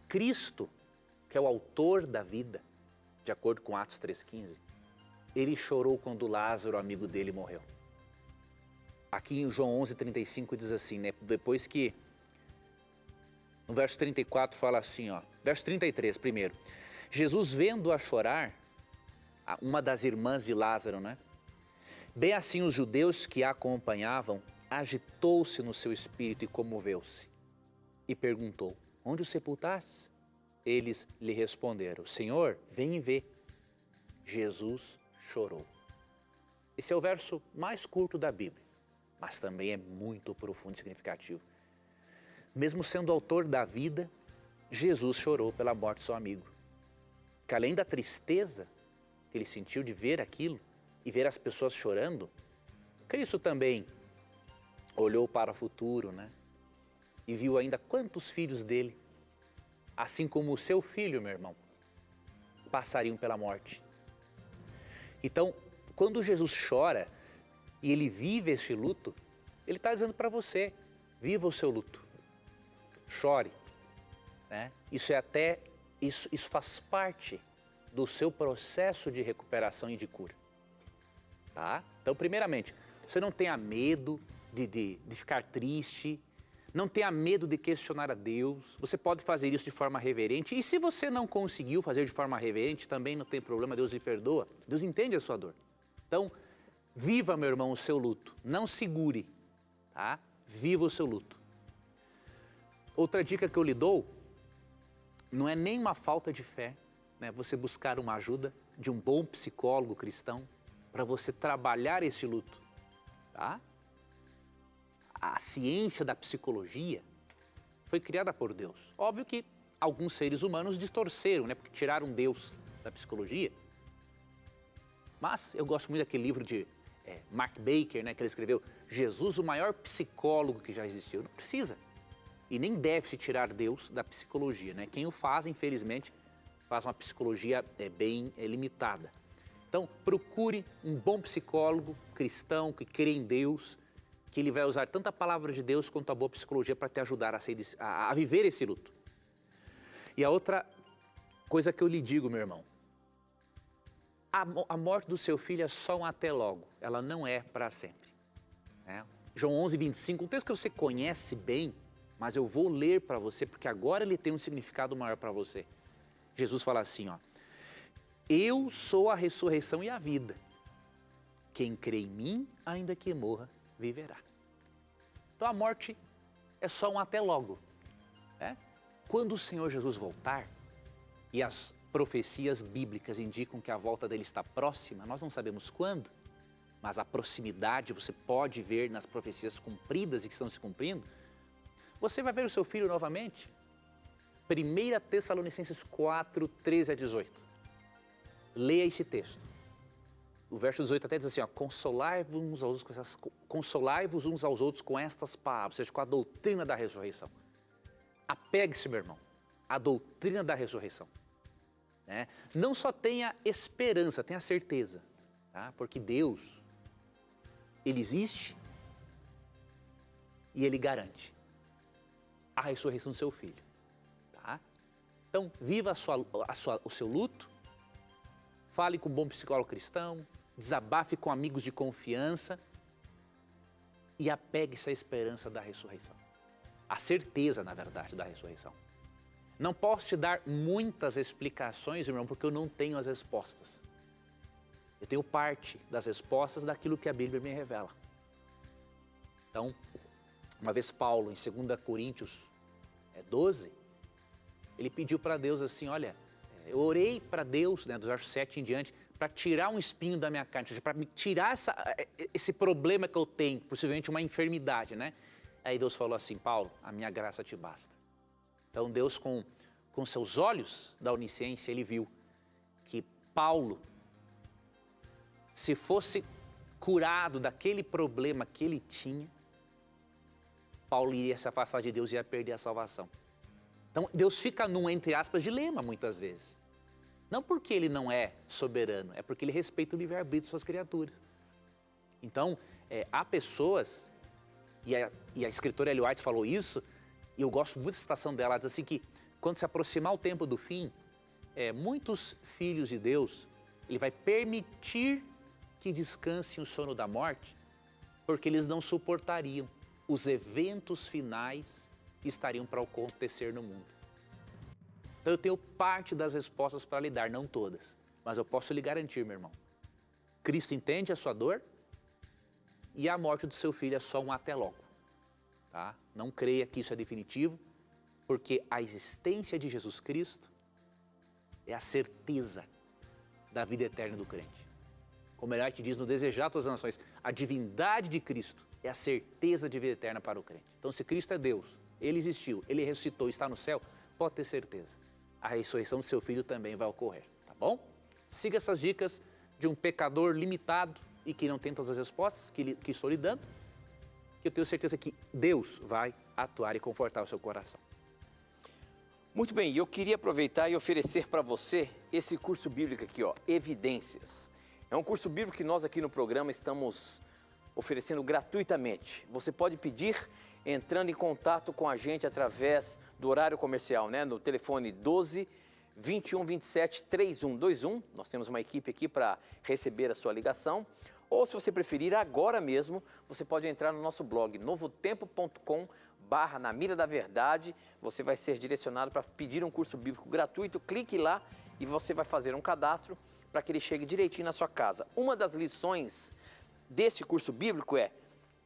Cristo, que é o autor da vida, de acordo com Atos 3,15, ele chorou quando Lázaro, amigo dele, morreu. Aqui em João 11:35 diz assim, né? Depois que, no verso 34 fala assim, ó, verso 33 primeiro. Jesus vendo-a chorar, uma das irmãs de Lázaro, né? Bem assim os judeus que a acompanhavam, agitou-se no seu espírito e comoveu-se. E perguntou, onde o sepultaste? Eles lhe responderam, Senhor, vem e vê. Jesus chorou. Esse é o verso mais curto da Bíblia, mas também é muito profundo e significativo. Mesmo sendo autor da vida, Jesus chorou pela morte do seu amigo. Que além da tristeza que ele sentiu de ver aquilo e ver as pessoas chorando, Cristo também olhou para o futuro, né? E viu ainda quantos filhos dele, assim como o seu filho, meu irmão, passariam pela morte. Então, quando Jesus chora e ele vive este luto, ele está dizendo para você, viva o seu luto, chore, né? Isso faz parte do seu processo de recuperação e de cura, tá? Então, primeiramente, você não tenha medo de ficar triste, Não tenha medo de questionar a Deus. Você pode fazer isso de forma reverente. E se você não conseguiu fazer de forma reverente, também não tem problema, Deus lhe perdoa. Deus entende a sua dor. Então, viva, meu irmão, o seu luto. Não segure, tá? Viva o seu luto. Outra dica que eu lhe dou, não é nem uma falta de fé, né? Você buscar uma ajuda de um bom psicólogo cristão para você trabalhar esse luto, tá? A ciência da psicologia foi criada por Deus. Óbvio que alguns seres humanos distorceram, né? Porque tiraram Deus da psicologia. Mas eu gosto muito daquele livro de Mark Baker, né? Que ele escreveu, Jesus, o maior psicólogo que já existiu. Não precisa. E nem deve se tirar Deus da psicologia, né? Quem o faz, infelizmente, faz uma psicologia bem limitada. Então, procure um bom psicólogo cristão que crê em Deus, que ele vai usar tanto a palavra de Deus quanto a boa psicologia para te ajudar a viver esse luto. E a outra coisa que eu lhe digo, meu irmão, a morte do seu filho é só um até logo, ela não é para sempre. Né? João 11:25, um texto que você conhece bem, mas eu vou ler para você, porque agora ele tem um significado maior para você. Jesus fala assim, ó, eu sou a ressurreição e a vida. Quem crê em mim, ainda que morra, viverá. Então a morte é só um até logo. Né? Quando o Senhor Jesus voltar, e as profecias bíblicas indicam que a volta dele está próxima, nós não sabemos quando, mas a proximidade você pode ver nas profecias cumpridas e que estão se cumprindo, você vai ver o seu filho novamente. 1 Tessalonicenses 4, 13 a 18. Leia esse texto. O verso 18 até diz assim, ó, consolai-vos uns aos outros com estas palavras, ou seja, com a doutrina da ressurreição. Apegue-se, meu irmão, à doutrina da ressurreição. Né? Não só tenha esperança, tenha certeza, tá? Porque Deus, Ele existe e Ele garante a ressurreição do seu filho. Tá? Então, viva o seu luto, fale com um bom psicólogo cristão, desabafe com amigos de confiança e apegue-se à esperança da ressurreição. A certeza, na verdade, da ressurreição. Não posso te dar muitas explicações, irmão, porque eu não tenho as respostas. Eu tenho parte das respostas daquilo que a Bíblia me revela. Então, uma vez Paulo, em 2 Coríntios 12, ele pediu para Deus assim, olha, eu orei para Deus, né, dos versos 7 em diante, para tirar um espinho da minha carne, para me tirar esse problema que eu tenho, possivelmente uma enfermidade, né? Aí Deus falou assim, Paulo, a minha graça te basta. Então Deus, com seus olhos da onisciência, ele viu que Paulo, se fosse curado daquele problema que ele tinha, Paulo iria se afastar de Deus e ia perder a salvação. Então Deus fica num, entre aspas, dilema muitas vezes. Não porque ele não é soberano, é porque ele respeita o livre-arbítrio de suas criaturas. Então, há pessoas, e a escritora Ellen White falou isso, e eu gosto muito da citação dela, ela diz assim que quando se aproximar o tempo do fim, muitos filhos de Deus, ele vai permitir que descansem o sono da morte, porque eles não suportariam os eventos finais que estariam para acontecer no mundo. Então eu tenho parte das respostas para lhe dar, não todas, mas eu posso lhe garantir, meu irmão, Cristo entende a sua dor e a morte do seu filho é só um até logo. Tá? Não creia que isso é definitivo, porque a existência de Jesus Cristo é a certeza da vida eterna do crente. Como Ellen White diz no Desejar Todas as Nações, a divindade de Cristo é a certeza de vida eterna para o crente. Então, se Cristo é Deus, Ele existiu, Ele ressuscitou, está no céu, pode ter certeza. A ressurreição do seu filho também vai ocorrer, tá bom? Siga essas dicas de um pecador limitado e que não tem todas as respostas que estou lhe dando, que eu tenho certeza que Deus vai atuar e confortar o seu coração.
Muito bem, eu queria aproveitar e oferecer para você esse curso bíblico aqui, ó, Evidências. É um curso bíblico que nós aqui no programa estamos oferecendo gratuitamente. Você pode pedir entrando em contato com a gente através do horário comercial, né? No telefone 12 21 27 3121. Nós temos uma equipe aqui para receber a sua ligação. Ou se você preferir, agora mesmo, você pode entrar no nosso blog novotempo.com/curso. Na Mira da Verdade, você vai ser direcionado para pedir um curso bíblico gratuito. Clique lá e você vai fazer um cadastro para que ele chegue direitinho na sua casa. Uma das lições desse curso bíblico é: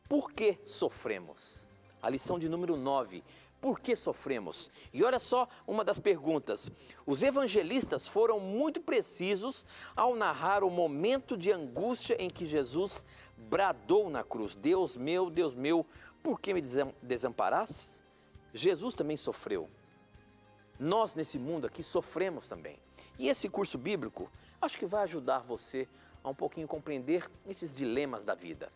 por que sofremos? A lição de número 9. Por que sofremos? E olha só uma das perguntas. Os evangelistas foram muito precisos ao narrar o momento de angústia em que Jesus bradou na cruz: Deus meu, por que me desamparaste? Jesus também sofreu. Nós nesse mundo aqui sofremos também. E esse curso bíblico, acho que vai ajudar você a um pouquinho compreender esses dilemas da vida.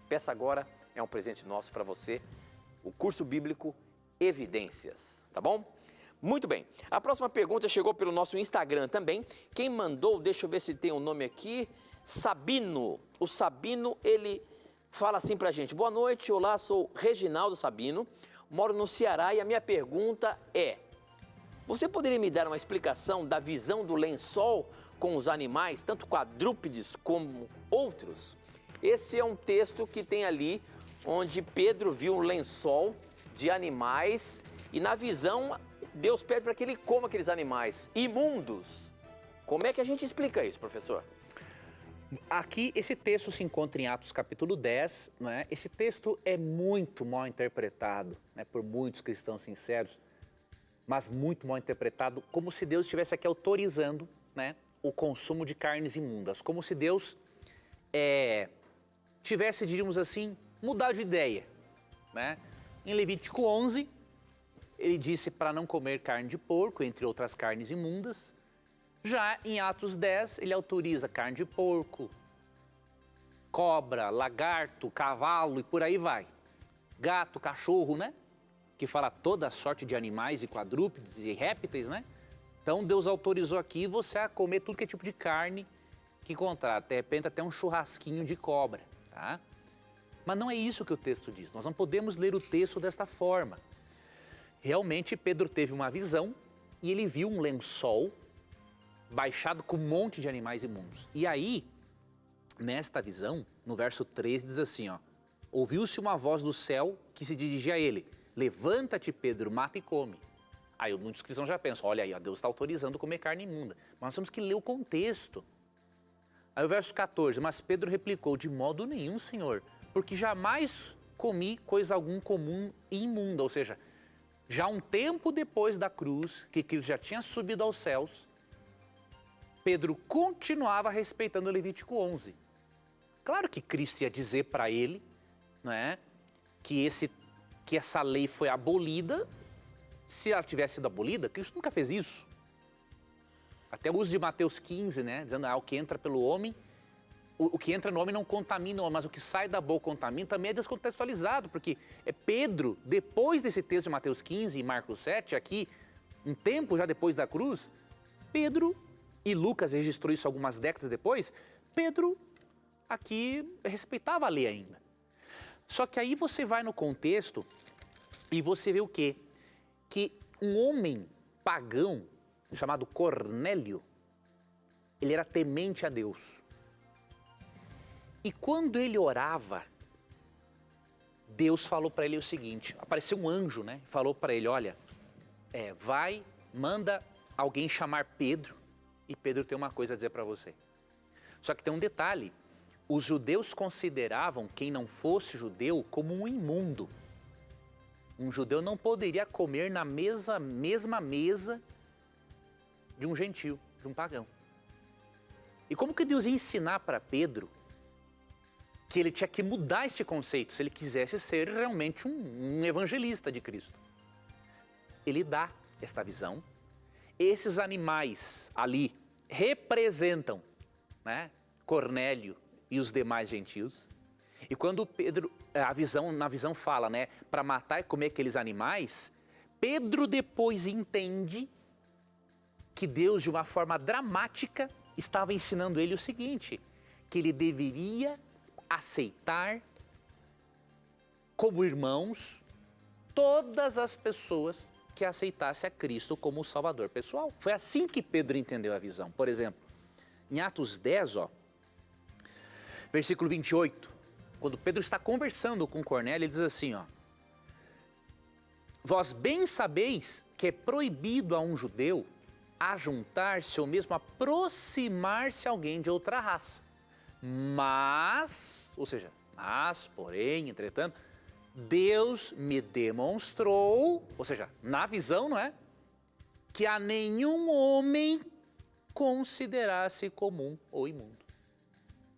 Peça agora, é um presente nosso para você, o curso bíblico Evidências, tá bom? Muito bem. A próxima pergunta chegou pelo nosso Instagram também. Quem mandou, deixa eu ver se tem um nome aqui, Sabino. O Sabino, ele fala assim pra gente: boa noite, olá, sou Reginaldo Sabino, moro no Ceará e a minha pergunta é: você poderia me dar uma explicação da visão do lençol com os animais, tanto quadrúpedes como outros? Esse é um texto que tem ali onde Pedro viu um lençol de animais e na visão Deus pede para que ele coma aqueles animais imundos. Como é que a gente explica isso, professor?
Aqui, esse texto se encontra em Atos capítulo 10, né? Esse texto é muito mal interpretado, né, por muitos cristãos sinceros, mas muito mal interpretado, como se Deus estivesse aqui autorizando, né, o consumo de carnes imundas, como se Deus tivesse, diríamos assim, mudado de ideia, né? Em Levítico 11, ele disse para não comer carne de porco, entre outras carnes imundas. Já em Atos 10, ele autoriza carne de porco, cobra, lagarto, cavalo e por aí vai. Gato, cachorro, né? Que fala toda sorte de animais e quadrúpedes e répteis, né? Então Deus autorizou aqui você a comer tudo que é tipo de carne que encontrar. De repente até um churrasquinho de cobra, tá? Mas não é isso que o texto diz. Nós não podemos ler o texto desta forma. Realmente Pedro teve uma visão e ele viu um lençol baixado com um monte de animais imundos. E aí, nesta visão, no verso 3 diz assim, ó: ouviu-se uma voz do céu que se dirigia a ele: levanta-te, Pedro, mata e come. Aí muitos cristãos já pensam: olha aí, ó, Deus está autorizando comer carne imunda. Mas nós temos que ler o contexto. Aí o verso 14, mas Pedro replicou: de modo nenhum, Senhor, porque jamais comi coisa algum comum e imunda. Ou seja, já um tempo depois da cruz, que Cristo já tinha subido aos céus, Pedro continuava respeitando o Levítico 11. Claro que Cristo ia dizer para ele, né, que essa lei foi abolida. Se ela tivesse sido abolida, Cristo nunca fez isso. Até o uso de Mateus 15, né, dizendo: o que entra pelo homem, o que entra no homem não contamina o homem, mas o que sai da boca contamina, também é descontextualizado, porque Pedro, depois desse texto de Mateus 15 e Marcos 7, aqui, um tempo já depois da cruz, Pedro, e Lucas registrou isso algumas décadas depois, Pedro aqui respeitava a lei ainda. Só que aí você vai no contexto e você vê o quê? Que um homem pagão chamado Cornélio, ele era temente a Deus. E quando ele orava, Deus falou para ele o seguinte, apareceu um anjo, né? Falou para ele: olha, manda alguém chamar Pedro, e Pedro tem uma coisa a dizer para você. Só que tem um detalhe: os judeus consideravam quem não fosse judeu como um imundo. Um judeu não poderia comer na mesma mesa de um gentio, de um pagão. E como que Deus ia ensinar para Pedro que ele tinha que mudar este conceito se ele quisesse ser realmente um evangelista de Cristo? Ele dá esta visão. Esses animais ali representam, né, Cornélio e os demais gentios. E quando Pedro, na visão fala, né, para matar e comer aqueles animais, Pedro depois entende que Deus, de uma forma dramática, estava ensinando ele o seguinte: que ele deveria aceitar como irmãos todas as pessoas que aceitassem a Cristo como o Salvador pessoal. Foi assim que Pedro entendeu a visão. Por exemplo, em Atos 10, versículo 28, quando Pedro está conversando com Cornélio, ele diz assim, Vós bem sabeis que é proibido a um judeu ajuntar-se ou mesmo aproximar-se alguém de outra raça. Mas, ou seja, porém, entretanto, Deus me demonstrou, ou seja, na visão, não é? Que a nenhum homem considerasse comum ou imundo.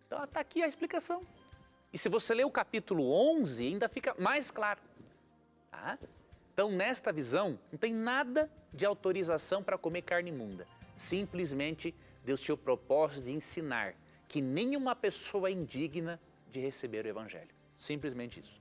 Então está aqui a explicação. E se você ler o capítulo 11, ainda fica mais claro. Tá? Então, nesta visão, não tem nada de autorização para comer carne imunda. Simplesmente, Deus tinha o propósito de ensinar que nenhuma pessoa é indigna de receber o Evangelho. Simplesmente isso.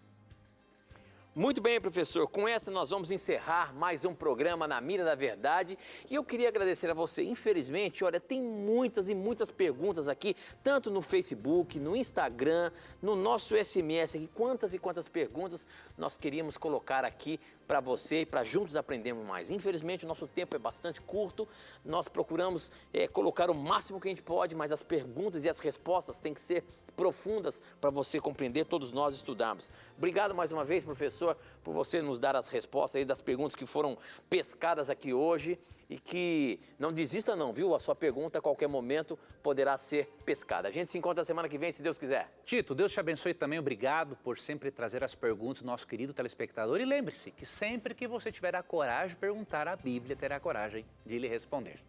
Muito bem, professor. Com essa nós vamos encerrar mais um programa Na Mira da Verdade. E eu queria agradecer a você. Infelizmente, olha, tem muitas e muitas perguntas aqui, tanto no Facebook, no Instagram, no nosso SMS aqui. Quantas e quantas perguntas nós queríamos colocar aqui para você e para juntos aprendermos mais. Infelizmente, o nosso tempo é bastante curto. Nós procuramos colocar o máximo que a gente pode, mas as perguntas e as respostas têm que ser profundas para você compreender, todos nós estudarmos. Obrigado mais uma vez, professor, por você nos dar as respostas aí das perguntas que foram pescadas aqui hoje e que não desista não, viu? A sua pergunta a qualquer momento poderá ser pescada. A gente se encontra semana que vem, se Deus quiser.
Tito, Deus te abençoe também. Obrigado por sempre trazer as perguntas do nosso querido telespectador. E lembre-se que sempre que você tiver a coragem de perguntar, a Bíblia terá a coragem de lhe responder.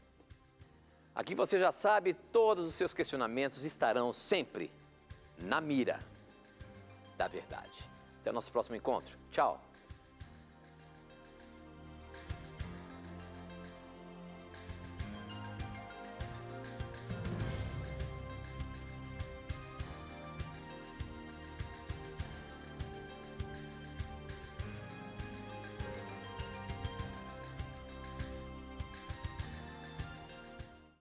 Aqui você já sabe, todos os seus questionamentos estarão sempre na mira da verdade. Até o nosso próximo encontro. Tchau.